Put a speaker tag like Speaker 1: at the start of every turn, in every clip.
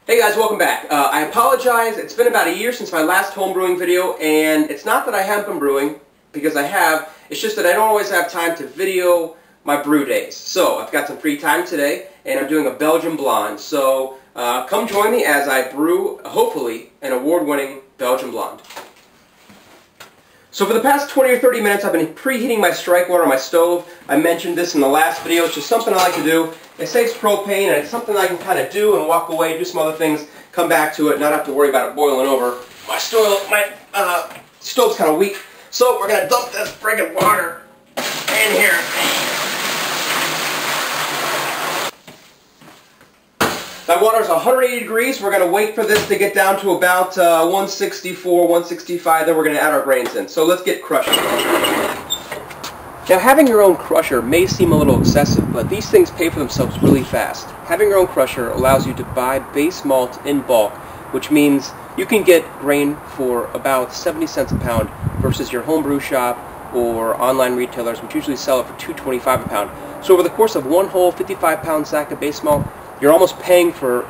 Speaker 1: Hey guys, welcome back. I apologize, it's been about a year since my last homebrewing video, and it's not that I haven't been brewing, because I have, it's just that I don't always have time to video my brew days. So, I've got some free time today, and I'm doing a Belgian Blond. So, come join me as I brew, hopefully, an award-winning Belgian Blond. So for the past 20 or 30 minutes I've been preheating my strike water on my stove. I mentioned this in the last video. It's just something I like to do. It saves propane and it's something I can kind of do and walk away, do some other things, come back to it, not have to worry about it boiling over. My stove's kind of weak, so we're going to dump this friggin' water in here. That water's 180 degrees. We're going to wait for this to get down to about 164, 165, then we're going to add our grains in. So let's get crushing. Now, having your own crusher may seem a little excessive, but these things pay for themselves really fast. Having your own crusher allows you to buy base malt in bulk, which means you can get grain for about 70 cents a pound versus your homebrew shop or online retailers, which usually sell it for $2.25 a pound. So over the course of one whole 55-pound sack of base malt, you're almost paying for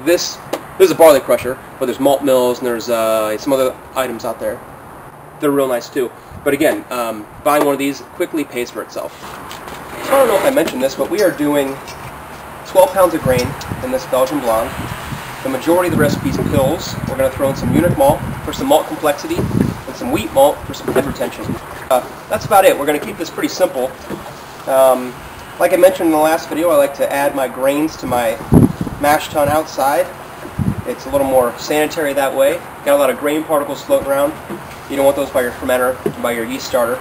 Speaker 1: this. This is a barley crusher, but there's malt mills and there's some other items out there. They're real nice too. But again, buying one of these quickly pays for itself. So I don't know if I mentioned this, but we are doing 12 pounds of grain in this Belgian Blond. The majority of the recipe's pills. We're going to throw in some Munich malt for some malt complexity and some wheat malt for some head retention. That's about it. We're going to keep this pretty simple. Like I mentioned in the last video, I like to add my grains to my mash tun outside. It's a little more sanitary that way. Got a lot of grain particles floating around. You don't want those by your fermenter, by your yeast starter.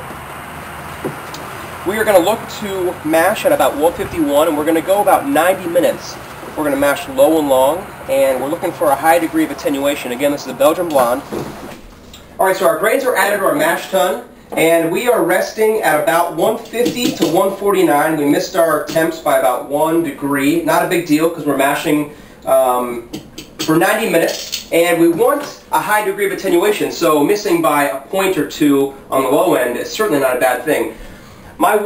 Speaker 1: We are going to look to mash at about 151, and we're going to go about 90 minutes. We're going to mash low and long, and we're looking for a high degree of attenuation. Again, this is a Belgian Blond. Alright, so our grains are added to our mash tun. And we are resting at about 150 to 149. We missed our temps by about 1 degree. Not a big deal because we're mashing for 90 minutes. And we want a high degree of attenuation, so missing by a point or two on the low end is certainly not a bad thing. My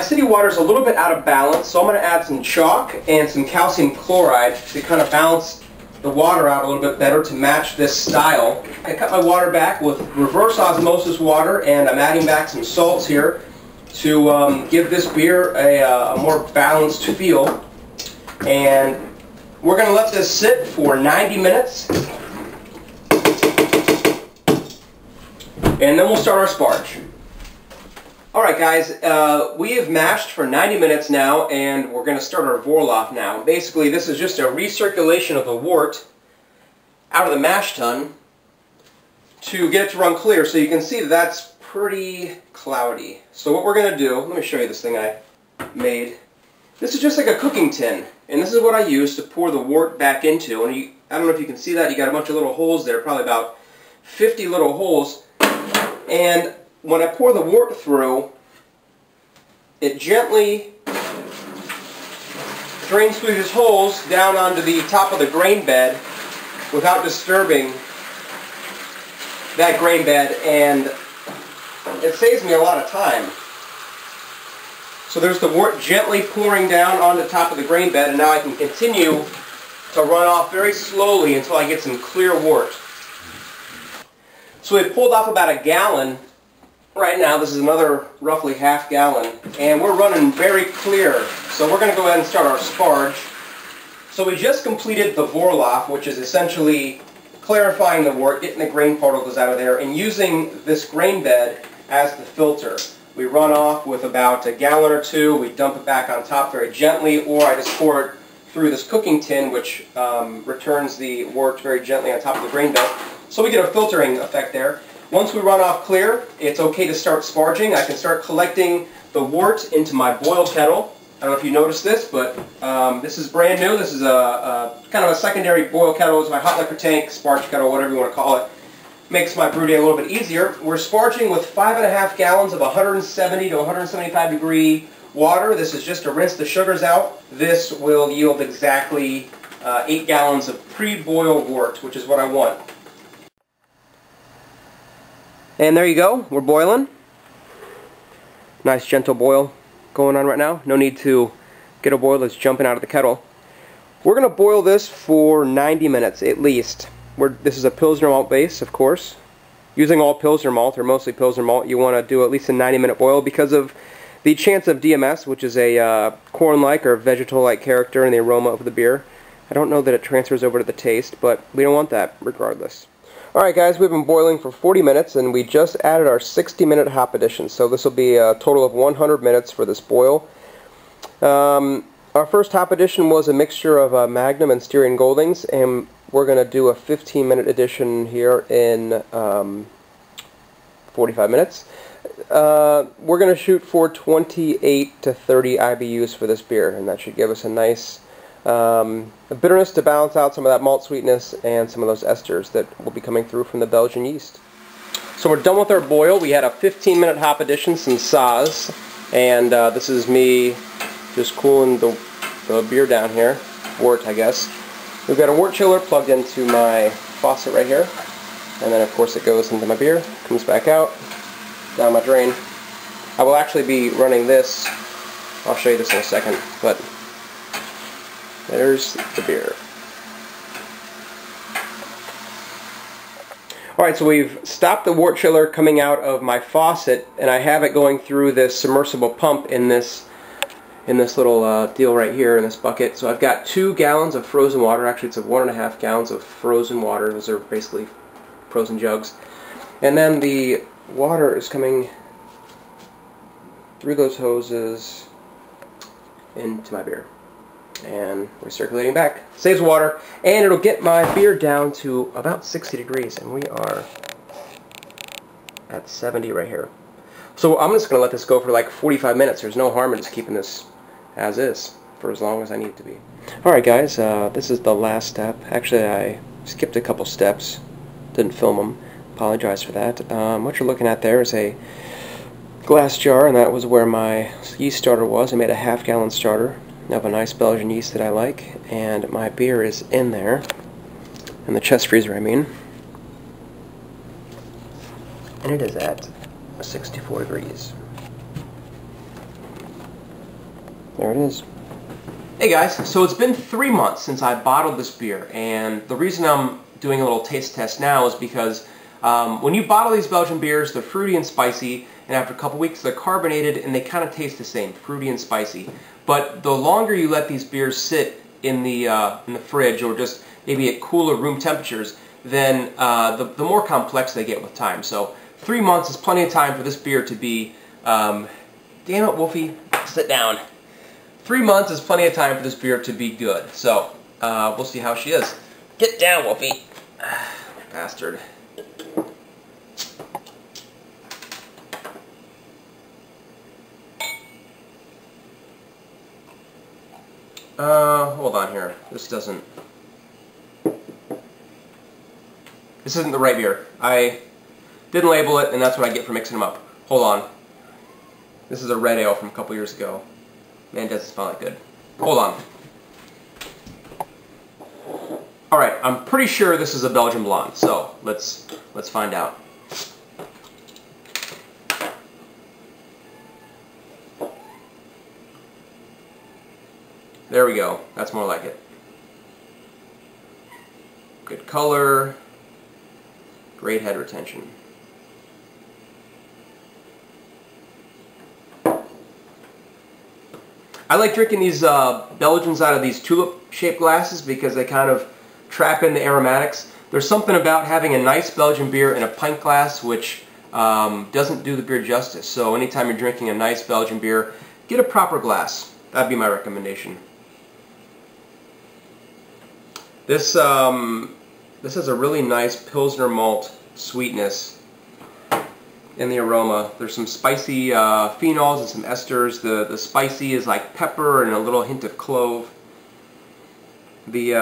Speaker 1: city water is a little bit out of balance, so I'm going to add some chalk and some calcium chloride to kind of balance the water out a little bit better to match this style. I cut my water back with reverse osmosis water, and I'm adding back some salts here to give this beer a more balanced feel. And we're going to let this sit for 90 minutes, and then we'll start our sparge. Alright guys, we have mashed for 90 minutes now, and we're going to start our Vorlauf now. Basically, this is just a recirculation of the wort out of the mash tun to get it to run clear. So you can see that that's pretty cloudy. So what we're going to do, let me show you this thing I made. This is just like a cooking tin, and this is what I use to pour the wort back into. And I don't know if you can see that, you got a bunch of little holes there, probably about 50 little holes. And when I pour the wort through, it gently drains through these holes down onto the top of the grain bed without disturbing that grain bed, and it saves me a lot of time. So there's the wort gently pouring down on the top of the grain bed, and now I can continue to run off very slowly until I get some clear wort. So we've pulled off about a gallon. Right now, this is another roughly half gallon, and we're running very clear. So we're going to go ahead and start our sparge. So we just completed the Vorlauf, which is essentially clarifying the wort, getting the grain particles out of there, and using this grain bed as the filter. We run off with about a gallon or two, we dump it back on top very gently, or I just pour it through this cooking tin, which returns the wort very gently on top of the grain bed. So we get a filtering effect there. Once we run off clear, it's okay to start sparging. I can start collecting the wort into my boil kettle. I don't know if you noticed this, but this is brand new. This is a kind of a secondary boil kettle. It's my hot liquor tank, sparge kettle, whatever you want to call it. Makes my brew day a little bit easier. We're sparging with 5.5 gallons of 170 to 175 degree water. This is just to rinse the sugars out. This will yield exactly 8 gallons of pre-boiled wort, which is what I want. And there you go, we're boiling. Nice gentle boil going on right now. No need to get a boil that's jumping out of the kettle. We're going to boil this for 90 minutes at least. This is a Pilsner malt base, of course. Using all Pilsner malt, or mostly Pilsner malt, you want to do at least a 90-minute boil because of the chance of DMS, which is a corn-like or vegetal-like character in the aroma of the beer. I don't know that it transfers over to the taste, but we don't want that regardless. Alright guys, we've been boiling for 40 minutes and we just added our 60-minute hop addition, so this will be a total of 100 minutes for this boil. Our first hop addition was a mixture of Magnum and Styrian Goldings, and we're going to do a 15-minute addition here in 45 minutes. We're going to shoot for 28 to 30 IBUs for this beer, and that should give us a nice bitterness to balance out some of that malt sweetness and some of those esters that will be coming through from the Belgian yeast. So we're done with our boil. We had a 15-minute hop addition, some Saaz, and this is me just cooling the beer down here, wort I guess. We've got a wort chiller plugged into my faucet right here, and then of course it goes into my beer, comes back out, down my drain. I will actually be running this, I'll show you this in a second, but there's the beer. Alright, so we've stopped the wort chiller coming out of my faucet, and I have it going through this submersible pump in this little deal right here in this bucket. So I've got 2 gallons of frozen water. Actually, it's 1.5 gallons of frozen water. Those are basically frozen jugs. And then the water is coming through those hoses into my beer and recirculating back. Saves water, and it'll get my beer down to about 60 degrees, and we are at 70 right here. So I'm just going to let this go for like 45 minutes. There's no harm in just keeping this as is for as long as I need it to be. Alright guys, this is the last step. Actually, I skipped a couple steps. Didn't film them. Apologize for that. What you're looking at there is a glass jar, and that was where my yeast starter was. I made a half-gallon starter of a nice Belgian yeast that I like, and my beer is in there. In the chest freezer, I mean. And it is at 64 degrees. There it is. Hey guys, so it's been 3 months since I bottled this beer, and the reason I'm doing a little taste test now is because when you bottle these Belgian beers, they're fruity and spicy, and after a couple weeks they're carbonated and they kind of taste the same, fruity and spicy. But the longer you let these beers sit in the fridge, or just maybe at cooler room temperatures, then the more complex they get with time. So 3 months is plenty of time for this beer to be, damn it Wolfie, sit down. 3 months is plenty of time for this beer to be good. So we'll see how she is. Get down, Wolfie. Bastard. Hold on here. This isn't the right beer. I didn't label it, and that's what I get for mixing them up. Hold on. This is a red ale from a couple years ago. Man, it doesn't smell like good. Hold on. Alright, I'm pretty sure this is a Belgian Blond, so let's find out. There we go. That's more like it. Good color. Great head retention. I like drinking these Belgians out of these tulip-shaped glasses because they kind of trap in the aromatics. There's something about having a nice Belgian beer in a pint glass which doesn't do the beer justice. So anytime you're drinking a nice Belgian beer, get a proper glass. That'd be my recommendation. This has a really nice Pilsner malt sweetness in the aroma. There's some spicy phenols and some esters. The spicy is like pepper and a little hint of clove. The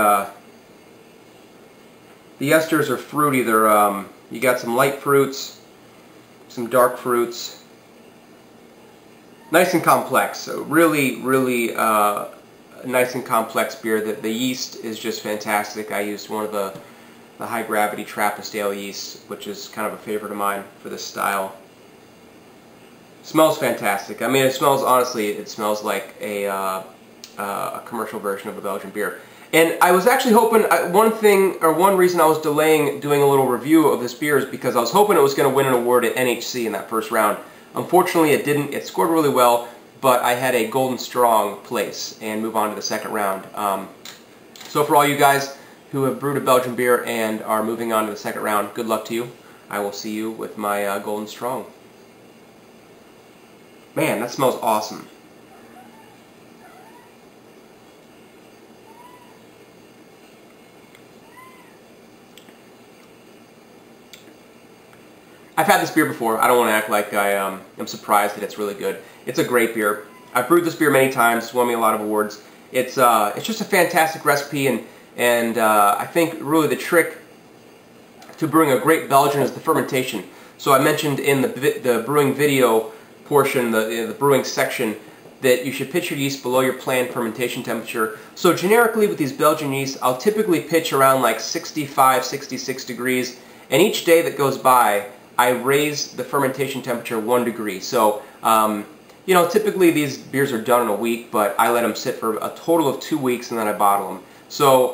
Speaker 1: esters are fruity. They're you got some light fruits, some dark fruits. Nice and complex. So really nice and complex beer. The yeast is just fantastic. I used one of the high gravity Trappist ale yeast, which is kind of a favorite of mine for this style. Smells fantastic. I mean, it smells, honestly, it smells like a commercial version of a Belgian beer. And I was actually hoping, one reason I was delaying doing a little review of this beer is because I was hoping it was going to win an award at NHC in that first round. Unfortunately, it didn't. It scored really well, but I had a Golden Strong place and move on to the second round. So for all you guys who have brewed a Belgian beer and are moving on to the second round, good luck to you. I will see you with my Golden Strong. Man, that smells awesome. I've had this beer before. I don't want to act like I am surprised that it's really good. It's a great beer. I've brewed this beer many times. It's won me a lot of awards. It's just a fantastic recipe, and I think really the trick to brewing a great Belgian is the fermentation. So I mentioned in the brewing video portion, the brewing section, that you should pitch your yeast below your planned fermentation temperature. So generically with these Belgian yeasts, I'll typically pitch around like 65, 66 degrees, and each day that goes by, I raise the fermentation temperature 1 degree. So, you know, typically these beers are done in a week, but I let them sit for a total of 2 weeks and then I bottle them. So,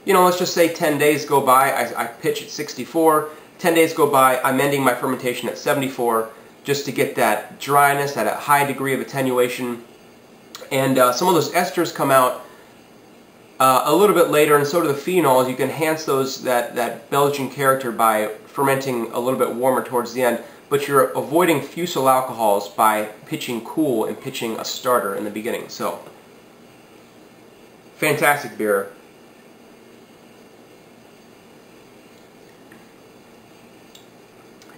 Speaker 1: you know, let's just say 10 days go by, I pitch at 64. 10 days go by, I'm ending my fermentation at 74, just to get that dryness at a high degree of attenuation. And some of those esters come out a little bit later, and so do the phenols. You can enhance that Belgian character by fermenting a little bit warmer towards the end, but you're avoiding fusel alcohols by pitching cool and pitching a starter in the beginning. So, fantastic beer.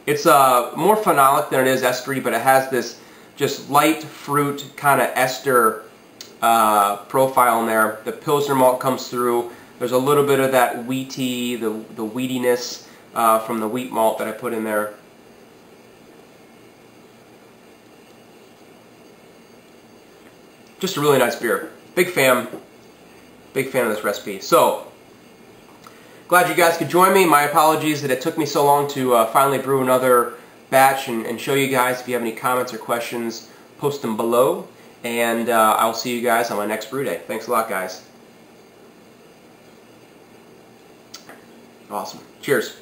Speaker 1: It's more phenolic than it is estery, but it has this just light fruit kind of ester profile in there. The Pilsner malt comes through. There's a little bit of that wheaty, the wheatiness from the wheat malt that I put in there. Just a really nice beer. Big fan of this recipe. So, glad you guys could join me. My apologies that it took me so long to finally brew another batch and show you guys. If you have any comments or questions, post them below. And I'll see you guys on my next brew day. Thanks a lot, guys. Awesome. Cheers.